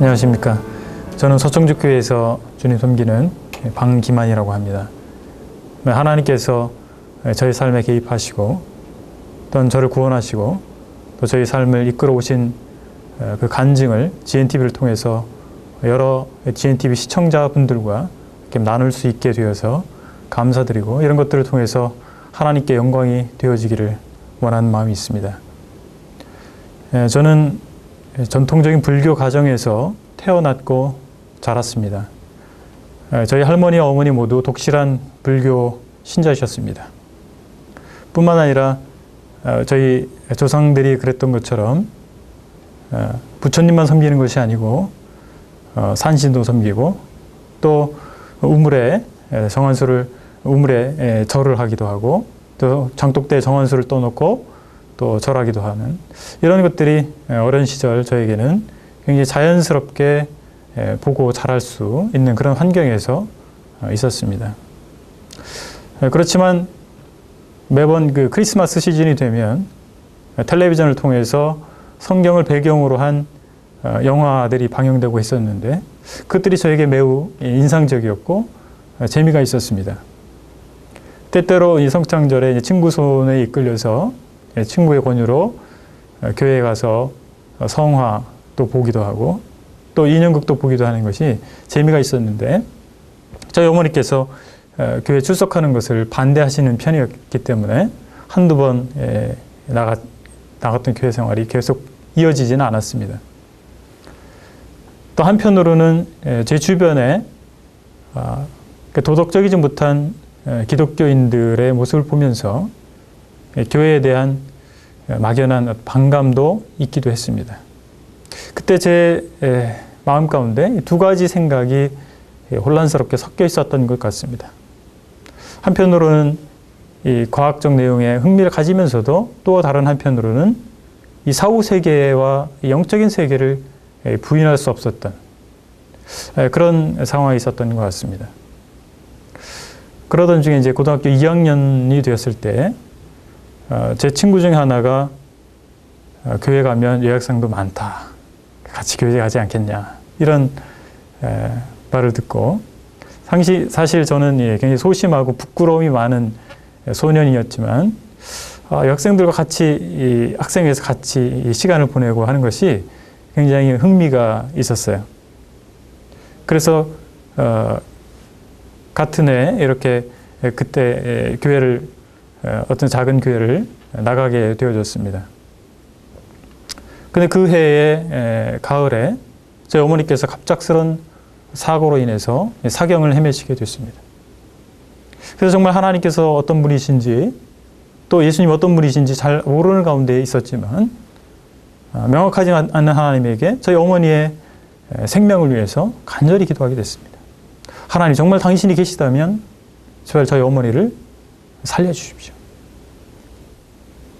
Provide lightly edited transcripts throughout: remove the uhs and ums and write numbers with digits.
안녕하십니까. 저는 서청주교회에서 주님 섬기는 방기만이라고 합니다. 하나님께서 저희 삶에 개입하시고 또는 저를 구원하시고 또 저희 삶을 이끌어 오신 그 간증을 GNTV를 통해서 여러 GNTV 시청자분들과 이렇게 나눌 수 있게 되어서 감사드리고, 이런 것들을 통해서 하나님께 영광이 되어지기를 원하는 마음이 있습니다. 저는 전통적인 불교 가정에서 태어났고 자랐습니다. 저희 할머니와 어머니 모두 독실한 불교 신자이셨습니다. 뿐만 아니라 저희 조상들이 그랬던 것처럼 부처님만 섬기는 것이 아니고 산신도 섬기고, 또 우물에 절을 하기도 하고, 또 장독대에 정원수를 떠놓고 또 절하기도 하는, 이런 것들이 어린 시절 저에게는 굉장히 자연스럽게 보고 자랄 수 있는 그런 환경에서 있었습니다. 그렇지만 매번 그 크리스마스 시즌이 되면 텔레비전을 통해서 성경을 배경으로 한 영화들이 방영되고 있었는데, 그것들이 저에게 매우 인상적이었고 재미가 있었습니다. 때때로 이 성창절에 친구 손에 이끌려서 친구의 권유로 교회에 가서 성화도 보기도 하고 또 인연극도 보기도 하는 것이 재미가 있었는데, 저희 어머니께서 교회 출석하는 것을 반대하시는 편이었기 때문에 한두 번 나갔던 교회 생활이 계속 이어지지는 않았습니다. 또 한편으로는 제 주변에 도덕적이지 못한 기독교인들의 모습을 보면서 교회에 대한 막연한 반감도 있기도 했습니다. 그때 제 마음 가운데 두 가지 생각이 혼란스럽게 섞여 있었던 것 같습니다. 한편으로는 이 과학적 내용에 흥미를 가지면서도, 또 다른 한편으로는 이 사후 세계와 영적인 세계를 부인할 수 없었던 그런 상황이 있었던 것 같습니다. 그러던 중에 이제 고등학교 2학년이 되었을 때 제 친구 중에 하나가 교회 가면 예약상도 많다, 같이 교회 가지 않겠냐, 이런 말을 듣고, 사실 저는 굉장히 소심하고 부끄러움이 많은 소년이었지만 여학생들과 같이 학생회에서 같이 시간을 보내고 하는 것이 굉장히 흥미가 있었어요. 그래서 같은 해 이렇게 그때 교회를, 어떤 작은 교회를 나가게 되어졌습니다. 근데 그 해의 가을에 저희 어머니께서 갑작스런 사고로 인해서 사경을 헤매시게 됐습니다. 그래서 정말 하나님께서 어떤 분이신지, 또 예수님 어떤 분이신지 잘 모르는 가운데 있었지만 명확하지 않은 하나님에게 저희 어머니의 생명을 위해서 간절히 기도하게 됐습니다. 하나님, 정말 당신이 계시다면 제발 저희 어머니를 살려주십시오.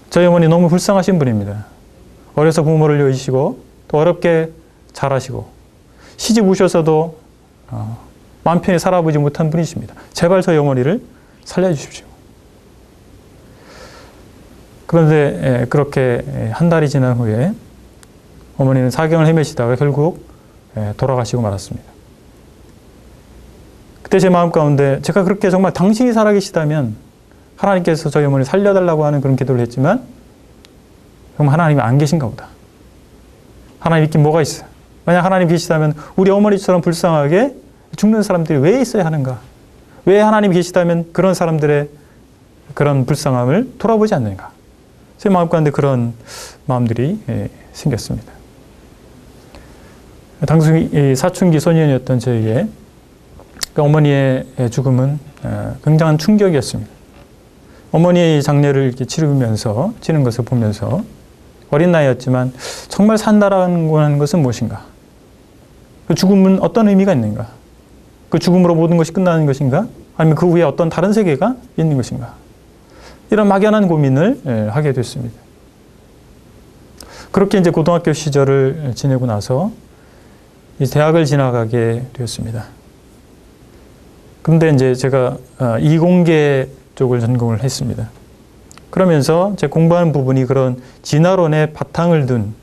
저희 어머니 너무 불쌍하신 분입니다. 어려서 부모를 여의시고 또 어렵게 자라시고 시집 오셔서도 마음 편히 살아보지 못한 분이십니다. 제발 저희 어머니를 살려주십시오. 그런데 그렇게 한 달이 지난 후에 어머니는 사경을 헤매시다가 결국 돌아가시고 말았습니다. 그때 제 마음 가운데 제가 그렇게 정말 당신이 살아계시다면 하나님께서 저희 어머니를 살려달라고 하는 그런 기도를 했지만, 정말 하나님이 안 계신가 보다. 하나님 있긴 뭐가 있어요. 만약 하나님 계시다면 우리 어머니처럼 불쌍하게 죽는 사람들이 왜 있어야 하는가? 왜 하나님이 계시다면 그런 사람들의 그런 불쌍함을 돌아보지 않는가? 제 마음 가운데 그런 마음들이 생겼습니다. 당시 사춘기 소년이었던 저에게 어머니의 죽음은 굉장한 충격이었습니다. 어머니의 장례를 이렇게 치는 것을 보면서, 어린 나이였지만 정말 산다라는 것은 무엇인가? 그 죽음은 어떤 의미가 있는가? 그 죽음으로 모든 것이 끝나는 것인가? 아니면 그 후에 어떤 다른 세계가 있는 것인가? 이런 막연한 고민을 하게 됐습니다. 그렇게 이제 고등학교 시절을 지내고 나서 이 대학을 진학하게 되었습니다. 그런데 이제 제가 이공계 쪽을 전공을 했습니다. 그러면서 제 공부하는 부분이 그런 진화론의 바탕을 둔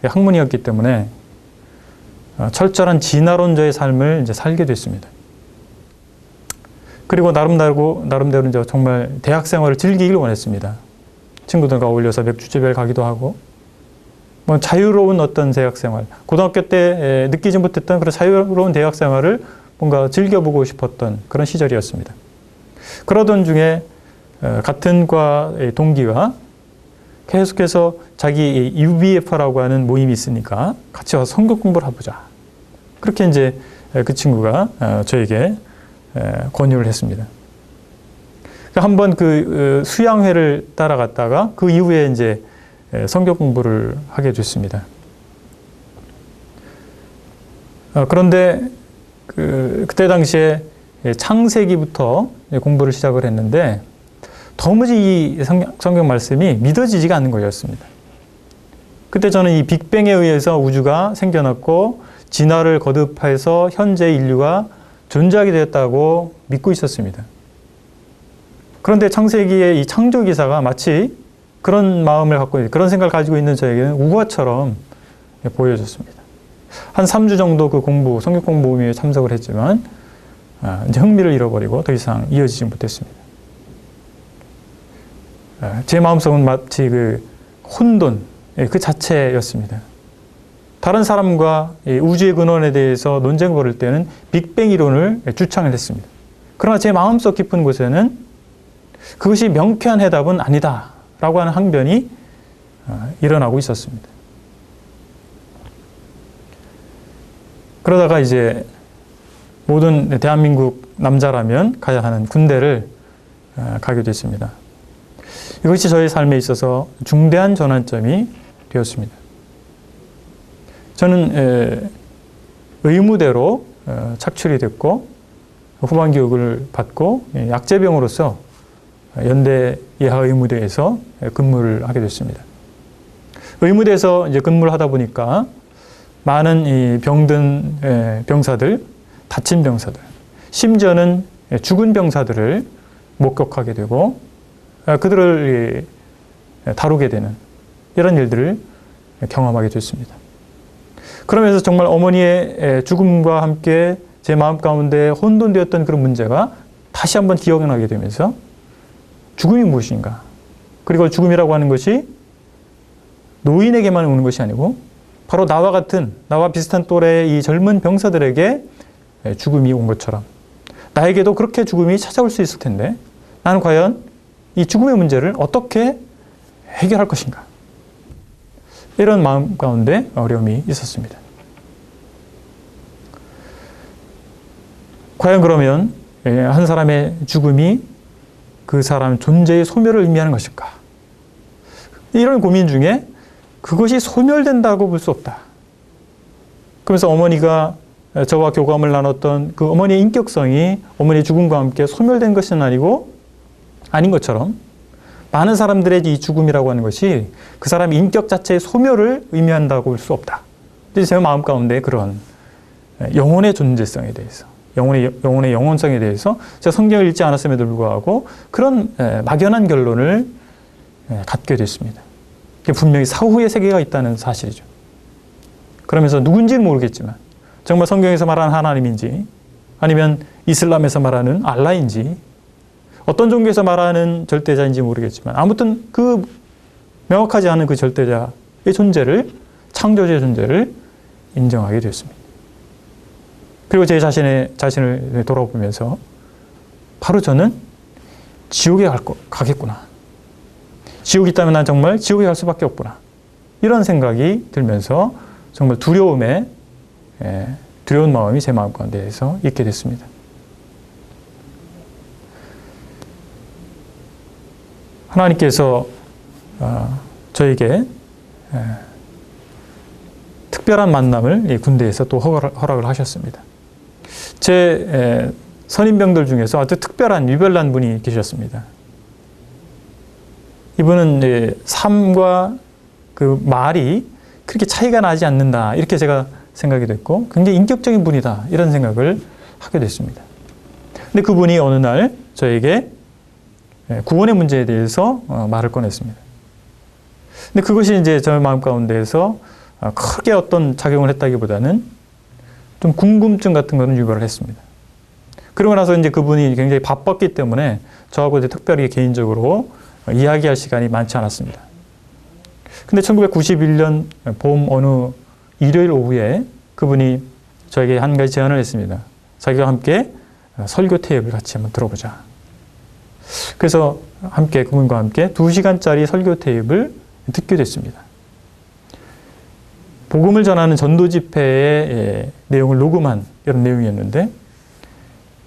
학문이었기 때문에 철저한 진화론자의 삶을 이제 살게 됐습니다. 그리고 나름대로 이제 정말 대학 생활을 즐기길 원했습니다. 친구들과 어울려서 맥주집에 가기도 하고, 뭐 자유로운 어떤 대학 생활, 고등학교 때 느끼지 못했던 그런 자유로운 대학 생활을 뭔가 즐겨보고 싶었던 그런 시절이었습니다. 그러던 중에 같은 과의 동기가 계속해서 자기 UBF라고 하는 모임이 있으니까 같이 와서 성경 공부를 해보자. 그렇게 이제 그 친구가 저에게 권유를 했습니다. 한번 그 수양회를 따라갔다가 그 이후에 이제 성경 공부를 하게 됐습니다. 그런데 그때 당시에 창세기부터 공부를 시작을 했는데 도무지 이 성경 말씀이 믿어지지가 않는 거였습니다. 그때 저는 이 빅뱅에 의해서 우주가 생겨났고 진화를 거듭해서 현재 인류가 존재하게 되었다고 믿고 있었습니다. 그런데 창세기의 이 창조 기사가 마치 그런 마음을 갖고 있는, 그런 생각을 가지고 있는 저에게는 우화처럼 보여졌습니다. 한 3주 정도 그 성경 공부 모임에 참석을 했지만 이제 흥미를 잃어버리고 더 이상 이어지지 못했습니다. 제 마음속은 마치 그 혼돈 그 자체였습니다. 다른 사람과 우주의 근원에 대해서 논쟁을 벌일 때는 빅뱅 이론을 주창을 했습니다. 그러나 제 마음속 깊은 곳에는 그것이 명쾌한 해답은 아니다 라고 하는 항변이 일어나고 있었습니다. 그러다가 이제 모든 대한민국 남자라면 가야 하는 군대를 가게 됐습니다. 이것이 저의 삶에 있어서 중대한 전환점이 되었습니다. 저는 의무대로 착출이 됐고 후반 교육을 받고 약제병으로서 연대 예하의무대에서 근무를 하게 됐습니다. 의무대에서 이제 근무를 하다 보니까 많은 이 병든 병사들, 다친 병사들, 심지어는 죽은 병사들을 목격하게 되고 그들을 다루게 되는 이런 일들을 경험하게 됐습니다. 그러면서 정말 어머니의 죽음과 함께 제 마음 가운데 혼돈되었던 그런 문제가 다시 한번 기억나게 되면서 죽음이 무엇인가? 그리고 죽음이라고 하는 것이 노인에게만 오는 것이 아니고 바로 나와 비슷한 또래의 이 젊은 병사들에게 죽음이 온 것처럼 나에게도 그렇게 죽음이 찾아올 수 있을 텐데 나는 과연 이 죽음의 문제를 어떻게 해결할 것인가? 이런 마음 가운데 어려움이 있었습니다. 과연 그러면 한 사람의 죽음이 그 사람 존재의 소멸을 의미하는 것일까? 이런 고민 중에 그것이 소멸된다고 볼 수 없다. 그러면서 어머니가 저와 교감을 나눴던 그 어머니의 인격성이 어머니의 죽음과 함께 소멸된 것은 아닌 것처럼 많은 사람들의 이 죽음이라고 하는 것이 그 사람의 인격 자체의 소멸을 의미한다고 볼 수 없다. 제 마음 가운데 그런 영혼의 존재성에 대해서, 영혼의 영혼성에 대해서 제가 성경을 읽지 않았음에도 불구하고 그런 막연한 결론을 갖게 됐습니다. 분명히 사후의 세계가 있다는 사실이죠. 그러면서 누군지는 모르겠지만 정말 성경에서 말하는 하나님인지 아니면 이슬람에서 말하는 알라인지 어떤 종교에서 말하는 절대자인지 모르겠지만 아무튼 그 명확하지 않은 그 절대자의 존재를, 창조주의 존재를 인정하게 되었습니다. 그리고 제 자신을 돌아보면서 바로 저는 지옥에 가겠구나. 지옥이 있다면 난 정말 지옥에 갈 수밖에 없구나. 이런 생각이 들면서 정말 두려운 마음이 제 마음 가운데에서 있게 됐습니다. 하나님께서 저에게 특별한 만남을 이 군대에서 또 허락을 하셨습니다. 제 선임병들 중에서 아주 특별한 유별난 분이 계셨습니다. 이분은 이제 삶과 그 말이 그렇게 차이가 나지 않는다. 이렇게 제가 생각이 됐고 굉장히 인격적인 분이다. 이런 생각을 하게 됐습니다. 근데 그분이 어느 날 저에게 구원의 문제에 대해서 말을 꺼냈습니다. 근데 그것이 이제 저의 마음 가운데에서 크게 어떤 작용을 했다기보다는 좀 궁금증 같은 거는 유발을 했습니다. 그러고 나서 이제 그분이 굉장히 바빴기 때문에 저하고 이제 특별히 개인적으로 이야기할 시간이 많지 않았습니다. 근데 1991년 봄 어느 일요일 오후에 그분이 저에게 한 가지 제안을 했습니다. 자기가 함께 설교 테이프를 같이 한번 들어보자. 그래서 함께 그분과 함께 2시간짜리 설교 테이프를 듣게 됐습니다. 복음을 전하는 전도 집회의 내용을 녹음한 이런 내용이었는데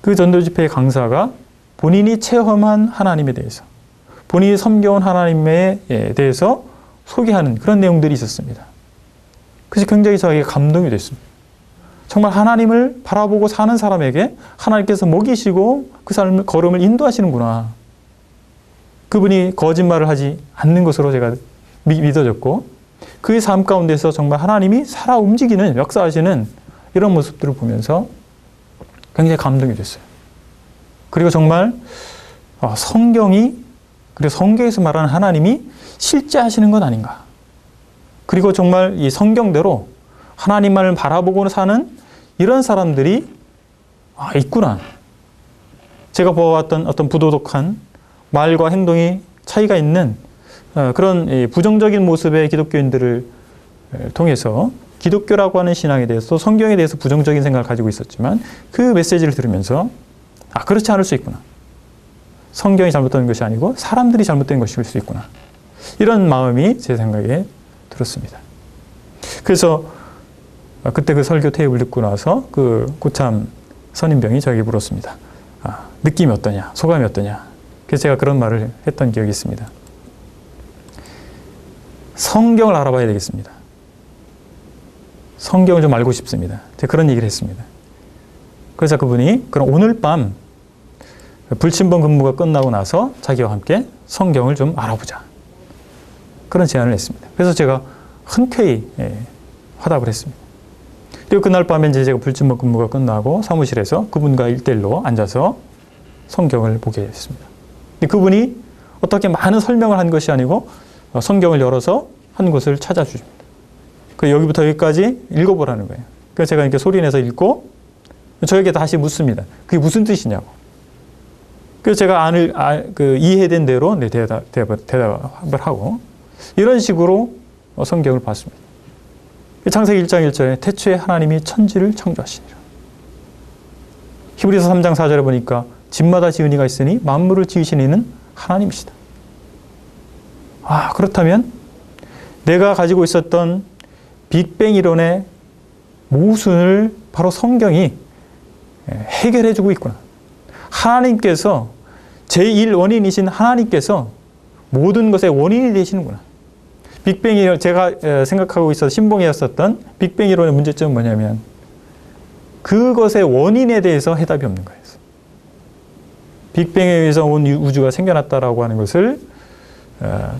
그 전도 집회의 강사가 본인이 체험한 하나님에 대해서 본인이 섬겨온 하나님에 대해서 소개하는 그런 내용들이 있었습니다. 그래서 굉장히 저에게 감동이 됐습니다. 정말 하나님을 바라보고 사는 사람에게 하나님께서 먹이시고 그 삶을 걸음을 인도하시는구나. 그분이 거짓말을 하지 않는 것으로 제가 믿어졌고 그의 삶 가운데서 정말 하나님이 살아 움직이는 역사하시는 이런 모습들을 보면서 굉장히 감동이 됐어요. 그리고 정말 그리고 성경에서 말하는 하나님이 실제 하시는 건 아닌가. 그리고 정말 이 성경대로 하나님만을 바라보고 사는 이런 사람들이 있구나. 제가 보아왔던 어떤 부도덕한 말과 행동이 차이가 있는 그런 부정적인 모습의 기독교인들을 통해서 기독교라고 하는 신앙에 대해서 성경에 대해서 부정적인 생각을 가지고 있었지만 그 메시지를 들으면서 그렇지 않을 수 있구나. 성경이 잘못된 것이 아니고 사람들이 잘못된 것일 수 있구나. 이런 마음이 제 생각에 들었습니다. 그래서 그때 그 설교 테이프를 듣고 나서 그 고참 선임병이 저에게 물었습니다. 느낌이 어떠냐? 소감이 어떠냐? 그래서 제가 그런 말을 했던 기억이 있습니다. 성경을 알아봐야 되겠습니다. 성경을 좀 알고 싶습니다. 제가 그런 얘기를 했습니다. 그래서 그분이 그럼 오늘 밤 불침번 근무가 끝나고 나서 자기와 함께 성경을 좀 알아보자. 그런 제안을 했습니다. 그래서 제가 흔쾌히 화답을 했습니다. 그리고 그날 밤에 이제 제가 불침번 근무가 끝나고 사무실에서 그분과 1대1로 앉아서 성경을 보게 됐습니다. 그분이 어떻게 많은 설명을 한 것이 아니고 성경을 열어서 한 곳을 찾아주십니다. 여기부터 여기까지 읽어보라는 거예요. 그래서 제가 이렇게 소리내서 읽고 저에게 다시 묻습니다. 그게 무슨 뜻이냐고. 그래서 제가 이해된 대로 대답을 하고 이런 식으로 성경을 봤습니다. 창세기 1장 1절에 태초에 하나님이 천지를 창조하시니라. 히브리서 3장 4절에 보니까 집마다 지은 이가 있으니 만물을 지으신 이는 하나님이시다. 그렇다면 내가 가지고 있었던 빅뱅 이론의 모순을 바로 성경이 해결해 주고 있구나. 하나님께서 제1원인이신 하나님께서 모든 것의 원인이 되시는구나. 빅뱅이 제가 생각하고 있어서 신봉이었었던 빅뱅 이론의 문제점은 뭐냐면 그것의 원인에 대해서 해답이 없는 거예요. 빅뱅에 의해서 온 우주가 생겨났다라고 하는 것을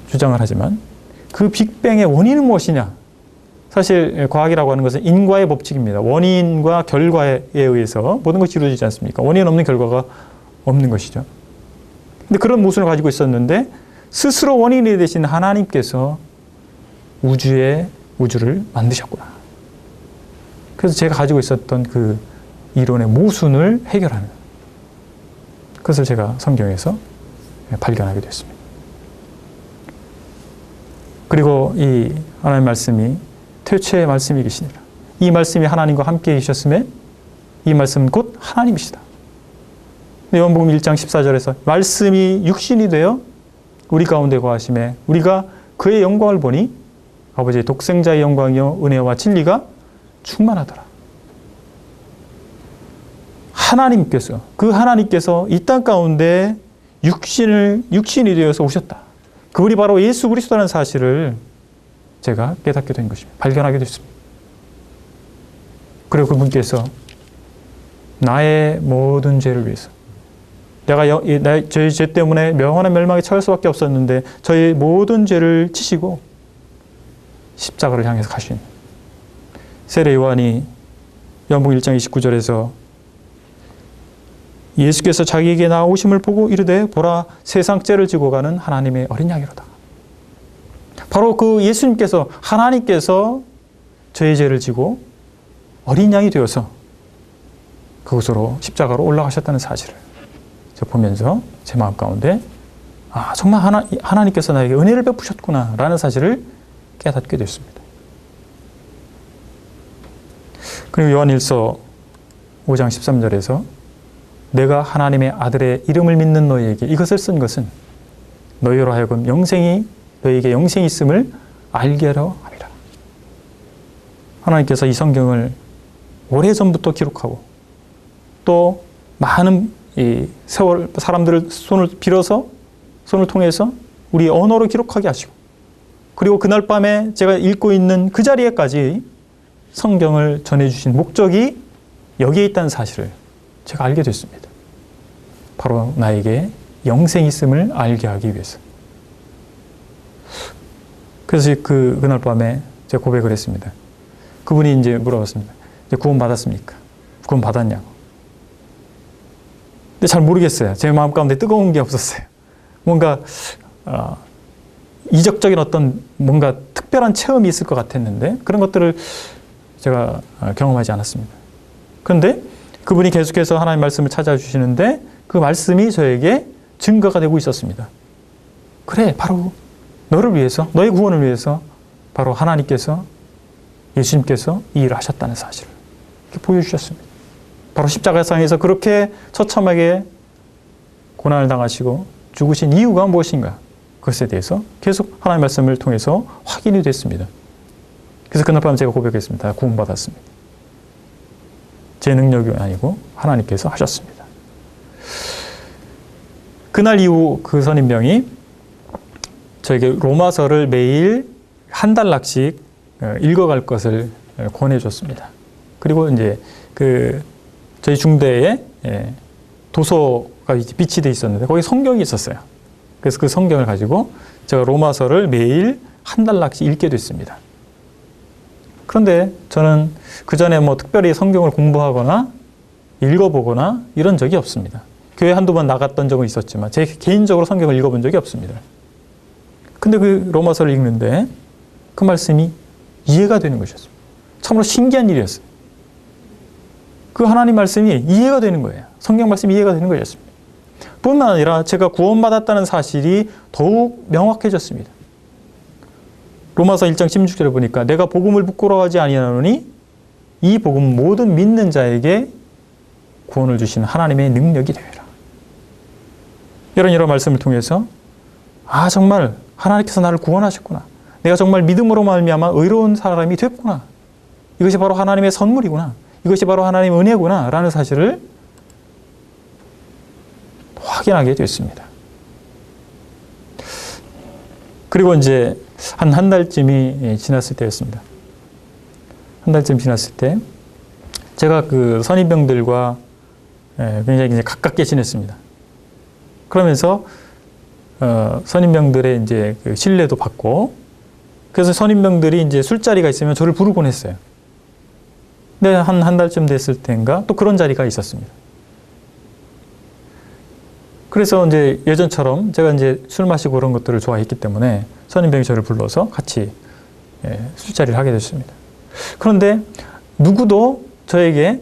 주장을 하지만 그 빅뱅의 원인은 무엇이냐? 사실 과학이라고 하는 것은 인과의 법칙입니다. 원인과 결과에 의해서 모든 것이 이루어지지 않습니까? 원인 없는 결과가 없는 것이죠. 근데 그런 모순을 가지고 있었는데 스스로 원인이 되신 하나님께서 우주를 만드셨구나. 그래서 제가 가지고 있었던 그 이론의 모순을 해결하는 그것을 제가 성경에서 발견하게 됐습니다. 그리고 이 하나님의 말씀이 태초의 말씀이 계시니라. 이 말씀이 하나님과 함께 계셨음에 이 말씀은 곧 하나님이시다. 요한복음 1장 14절에서 말씀이 육신이 되어 우리 가운데 거하심에 우리가 그의 영광을 보니 아버지의 독생자의 영광이요 은혜와 진리가 충만하더라. 하나님께서 이 땅 가운데 육신이 되어서 오셨다. 그분이 바로 예수 그리스도라는 사실을 제가 깨닫게 된 것입니다. 발견하게 됐습니다. 그리고 그분께서 나의 모든 죄를 위해서 저희 죄 때문에 영원한 멸망에 처할 수밖에 없었는데 저희 모든 죄를 지시고 십자가를 향해서 가신 세례 요한이 요한복음 1장 29절에서 예수께서 자기에게 나오심을 보고 이르되 보라 세상 죄를 지고 가는 하나님의 어린 양이로다. 바로 그 예수님께서 하나님께서 저의 죄를 지고 어린 양이 되어서 그곳으로 십자가로 올라가셨다는 사실을 제가 보면서 제 마음 가운데 정말 하나님께서 나에게 은혜를 베푸셨구나 라는 사실을 깨닫게 됐습니다. 그리고 요한일서 5장 13절에서 내가 하나님의 아들의 이름을 믿는 너희에게 이것을 쓴 것은 너희로 하여금 너희에게 영생이 있음을 알게 하려 함이라. 하나님께서 이 성경을 오래전부터 기록하고 또 많은 세월 사람들을 손을 통해서 우리 언어로 기록하게 하시고 그리고 그날 밤에 제가 읽고 있는 그 자리에까지 성경을 전해주신 목적이 여기에 있다는 사실을 제가 알게 됐습니다. 바로 나에게 영생이 있음을 알게 하기 위해서. 그래서 그날 밤에 제가 고백을 했습니다. 그분이 이제 물어봤습니다. 이제 구원 받았습니까? 구원 받았냐고. 근데 잘 모르겠어요. 제 마음 가운데 뜨거운 게 없었어요. 뭔가 이적적인 어떤 뭔가 특별한 체험이 있을 것 같았는데 그런 것들을 제가 경험하지 않았습니다. 그런데 그분이 계속해서 하나님의 말씀을 찾아주시는데 그 말씀이 저에게 증거가 되고 있었습니다. 그래, 바로 너를 위해서, 너의 구원을 위해서 바로 하나님께서, 예수님께서 이 일을 하셨다는 사실을 이렇게 보여주셨습니다. 바로 십자가상에서 그렇게 처참하게 고난을 당하시고 죽으신 이유가 무엇인가? 그것에 대해서 계속 하나님의 말씀을 통해서 확인이 됐습니다. 그래서 그날 밤 제가 고백했습니다. 구원받았습니다. 제 능력이 아니고 하나님께서 하셨습니다. 그날 이후 그 선임병이 저에게 로마서를 매일 한 달락씩 읽어갈 것을 권해줬습니다. 그리고 이제 저희 중대에 도서가 비치되어 있었는데 거기 성경이 있었어요. 그래서 그 성경을 가지고 제가 로마서를 매일 한 달락씩 읽게 됐습니다. 그런데 저는 그 전에 특별히 성경을 공부하거나 읽어보거나 이런 적이 없습니다. 교회 한두 번 나갔던 적은 있었지만 제 개인적으로 성경을 읽어본 적이 없습니다. 근데 그 로마서를 읽는데 그 말씀이 이해가 되는 것이었습니다. 참으로 신기한 일이었어요. 그 하나님 말씀이 이해가 되는 거예요. 성경 말씀이 이해가 되는 것이었습니다. 뿐만 아니라 제가 구원받았다는 사실이 더욱 명확해졌습니다. 로마서 1장 16절에 보니까 내가 복음을 부끄러워하지 아니하노니 이 복음은 모든 믿는 자에게 구원을 주시는 하나님의 능력이 되리라. 이런 말씀을 통해서 정말 하나님께서 나를 구원하셨구나. 내가 정말 믿음으로 말미암아 의로운 사람이 됐구나. 이것이 바로 하나님의 선물이구나. 이것이 바로 하나님의 은혜구나 라는 사실을 확인하게 됐습니다. 그리고 이제 한 달쯤이 지났을 때였습니다. 한 달쯤 지났을 때 제가 그 선임병들과 굉장히 이제 가깝게 지냈습니다. 그러면서 선임병들의 이제 그 신뢰도 받고 그래서 선임병들이 이제 술자리가 있으면 저를 부르곤 했어요. 근데 한 달쯤 됐을 때인가 또 그런 자리가 있었습니다. 그래서 이제 예전처럼 제가 이제 술 마시고 그런 것들을 좋아했기 때문에 선임병이 저를 불러서 같이 술자리를 하게 됐습니다. 그런데 누구도 저에게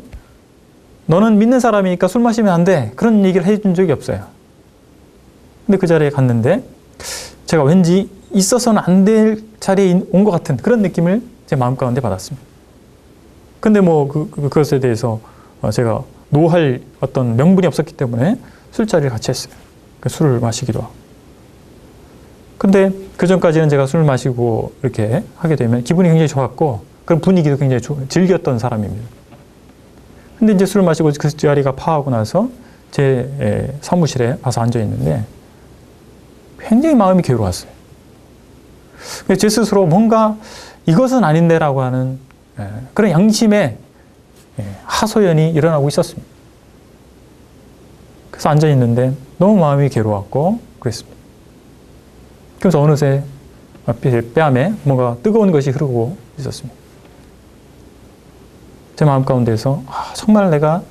너는 믿는 사람이니까 술 마시면 안 돼. 그런 얘기를 해준 적이 없어요. 근데 그 자리에 갔는데 제가 왠지 있어서는 안 될 자리에 온 것 같은 그런 느낌을 제 마음 가운데 받았습니다. 근데 그것에 대해서 제가 노할 어떤 명분이 없었기 때문에 술자리를 같이 했어요. 술을 마시기도 하고. 근데 그 전까지는 제가 술을 마시고 이렇게 하게 되면 기분이 굉장히 좋았고 그런 분위기도 굉장히 즐겼던 사람입니다. 근데 이제 술을 마시고 그 자리가 파하고 나서 제 사무실에 와서 앉아 있는데 굉장히 마음이 괴로웠어요. 제 스스로 뭔가 이것은 아닌데라고 하는 그런 양심의 하소연이 일어나고 있었습니다. 그래서 앉아 있는데 너무 마음이 괴로웠고 그랬습니다. 그래서 어느새 뺨에 뭔가 뜨거운 것이 흐르고 있었습니다. 제 마음 가운데서 정말 내가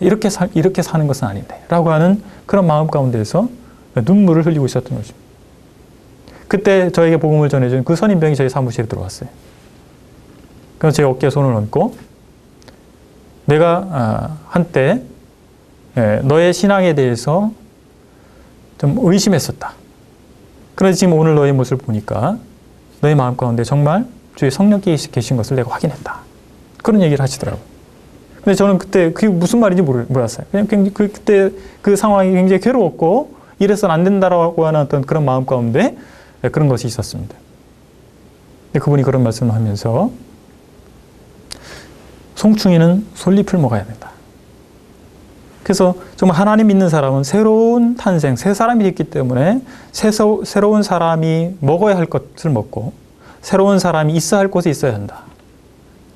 이렇게 사는 것은 아닌데 라고 하는 그런 마음 가운데서 눈물을 흘리고 있었던 것입니다. 그때 저에게 복음을 전해준 그 선임병이 저희 사무실에 들어왔어요. 그래서 제 어깨에 손을 얹고 내가 한때 너의 신앙에 대해서 좀 의심했었다. 그런데 지금 오늘 너의 모습을 보니까 너의 마음 가운데 정말 주의 성령께서 계신 것을 내가 확인했다. 그런 얘기를 하시더라고요. 근데 저는 그때 그게 무슨 말인지 몰랐어요. 그냥 그때 그 상황이 굉장히 괴로웠고 이래서는 안 된다라고 하는 어떤 그런 마음 가운데 그런 것이 있었습니다. 근데 그분이 그런 말씀을 하면서 송충이는 솔잎을 먹어야 된다. 그래서 정말 하나님 믿는 사람은 새로운 탄생, 새 사람이 됐기 때문에 새로운 사람이 먹어야 할 것을 먹고 새로운 사람이 있어야 할 곳에 있어야 한다.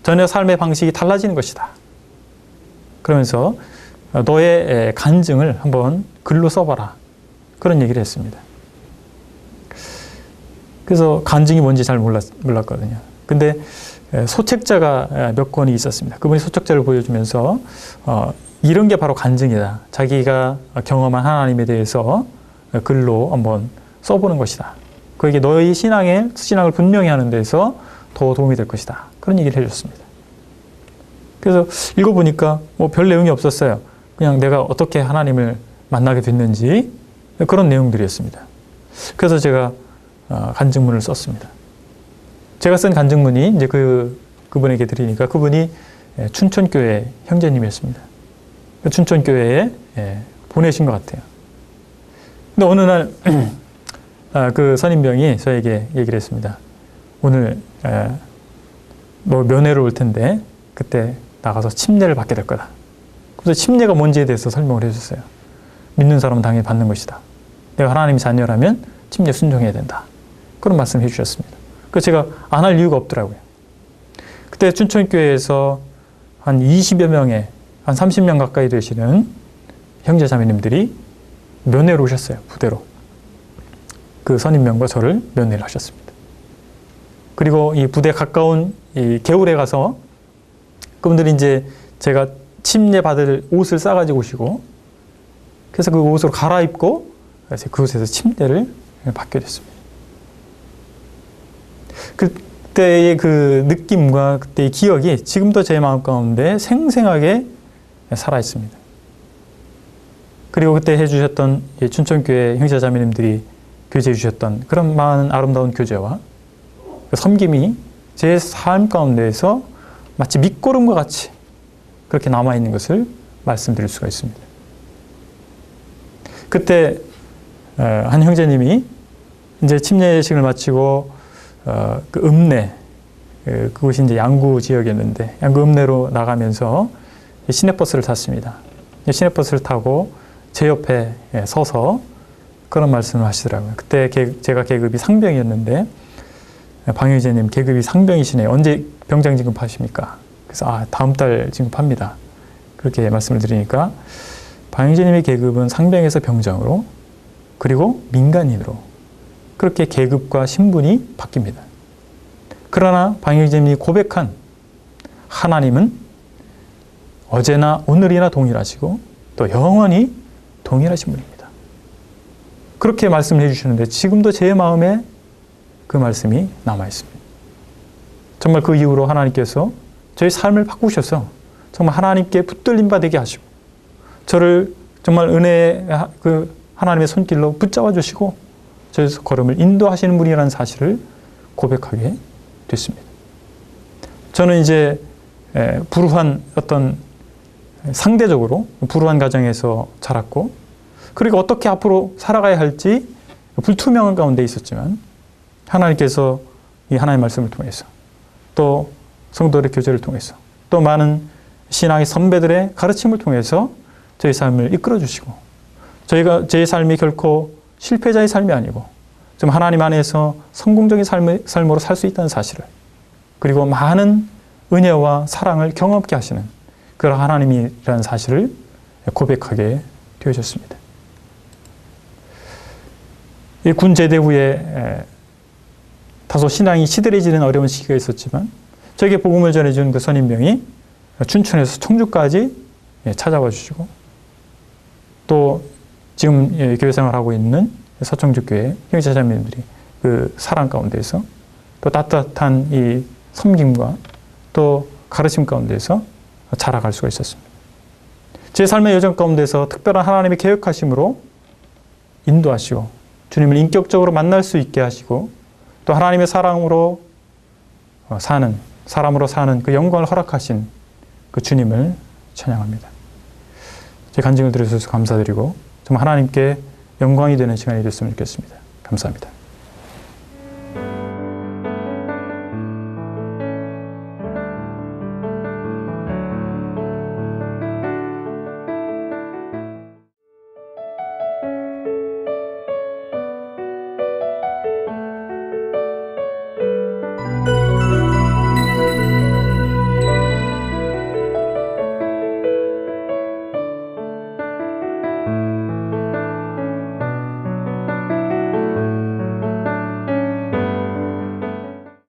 전혀 삶의 방식이 달라지는 것이다. 그러면서 너의 간증을 한번 글로 써봐라. 그런 얘기를 했습니다. 그래서 간증이 뭔지 잘 몰랐거든요. 근데 소책자가 몇 권이 있었습니다. 그분이 소책자를 보여주면서 이런 게 바로 간증이다. 자기가 경험한 하나님에 대해서 글로 한번 써보는 것이다. 그에게 너의 신앙을 분명히 하는 데서 더 도움이 될 것이다. 그런 얘기를 해줬습니다. 그래서 읽어보니까 뭐 별 내용이 없었어요. 그냥 내가 어떻게 하나님을 만나게 됐는지 그런 내용들이었습니다. 그래서 제가 간증문을 썼습니다. 제가 쓴 간증문이 이제 그분에게 드리니까 그분이 춘천교회 형제님이었습니다. 춘천교회에 보내신 것 같아요. 근데 어느 날 그 선임병이 저에게 얘기를 했습니다. 오늘 너 면회로 올 텐데 그때 나가서 침례를 받게 될 거다. 그래서 침례가 뭔지에 대해서 설명을 해줬어요. 믿는 사람은 당연히 받는 것이다. 내가 하나님의 자녀라면 침례 순종해야 된다. 그런 말씀을 해주셨습니다. 그래서 제가 안 할 이유가 없더라고요. 그때 춘천교회에서 한 20여 명의 한 30명 가까이 되시는 형제자매님들이 면회로 오셨어요. 부대로. 그 선임명과 저를 면회를 하셨습니다. 그리고 이 부대 가까운 이 개울에 가서 그분들이 이제 제가 침례 받을 옷을 싸가지고 오시고 그래서 그 옷으로 갈아입고 그곳에서 침례를 받게 됐습니다. 그때의 그 느낌과 그때의 기억이 지금도 제 마음 가운데 생생하게 살아있습니다. 그리고 그때 해주셨던 춘천교회 형제자매님들이 교제해 주셨던 그런 많은 아름다운 교제와 섬김이 제 삶 가운데에서 마치 밑거름과 같이 그렇게 남아있는 것을 말씀드릴 수가 있습니다. 그때 한 형제님이 이제 침례식을 마치고 그 읍내, 그곳이 이제 양구 지역이었는데 양구 읍내로 나가면서 시내버스를 탔습니다. 시내버스를 타고 제 옆에 서서 그런 말씀을 하시더라고요. 그때 제가 계급이 상병이었는데 방 형제님 계급이 상병이시네요. 언제 병장 진급하십니까? 그래서 다음 달 진급합니다. 그렇게 말씀을 드리니까 방 형제님의 계급은 상병에서 병장으로 그리고 민간인으로 그렇게 계급과 신분이 바뀝니다. 그러나 방 형제님이 고백한 하나님은 어제나 오늘이나 동일하시고 또 영원히 동일하신 분입니다. 그렇게 말씀을 해주시는데 지금도 제 마음에 그 말씀이 남아있습니다. 정말 그 이후로 하나님께서 저희 삶을 바꾸셔서 정말 하나님께 붙들림 바 되게 하시고 저를 정말 은혜의 그 하나님의 손길로 붙잡아 주시고 저의 걸음을 인도하시는 분이라는 사실을 고백하게 됐습니다. 저는 이제 불우한 어떤 상대적으로 불우한 가정에서 자랐고 그리고 어떻게 앞으로 살아가야 할지 불투명한 가운데 있었지만 하나님께서 이 하나님의 말씀을 통해서 또 성도들의 교제를 통해서 또 많은 신앙의 선배들의 가르침을 통해서 저희 삶을 이끌어 주시고 제 삶이 결코 실패자의 삶이 아니고 좀 하나님 안에서 성공적인 삶으로 살 수 있다는 사실을 그리고 많은 은혜와 사랑을 경험케 하시는 그런 하나님이라는 사실을 고백하게 되어졌습니다. 이 군 제대 후에 다소 신앙이 시들해지는 어려운 시기가 있었지만 저에게 복음을 전해준 그 선임병이 춘천에서 청주까지 찾아와 주시고 또 지금 교회 생활하고 있는 서청주교회 형제자매님들이 그 사랑 가운데서 또 따뜻한 이 섬김과 또 가르침 가운데서 자라갈 수가 있었습니다. 제 삶의 여정 가운데서 특별한 하나님의 계획하심으로 인도하시고 주님을 인격적으로 만날 수 있게 하시고 또 하나님의 사랑으로 사람으로 사는 그 영광을 허락하신 그 주님을 찬양합니다. 제 간증을 들어주셔서 감사드리고 정말 하나님께 영광이 되는 시간이 됐으면 좋겠습니다. 감사합니다.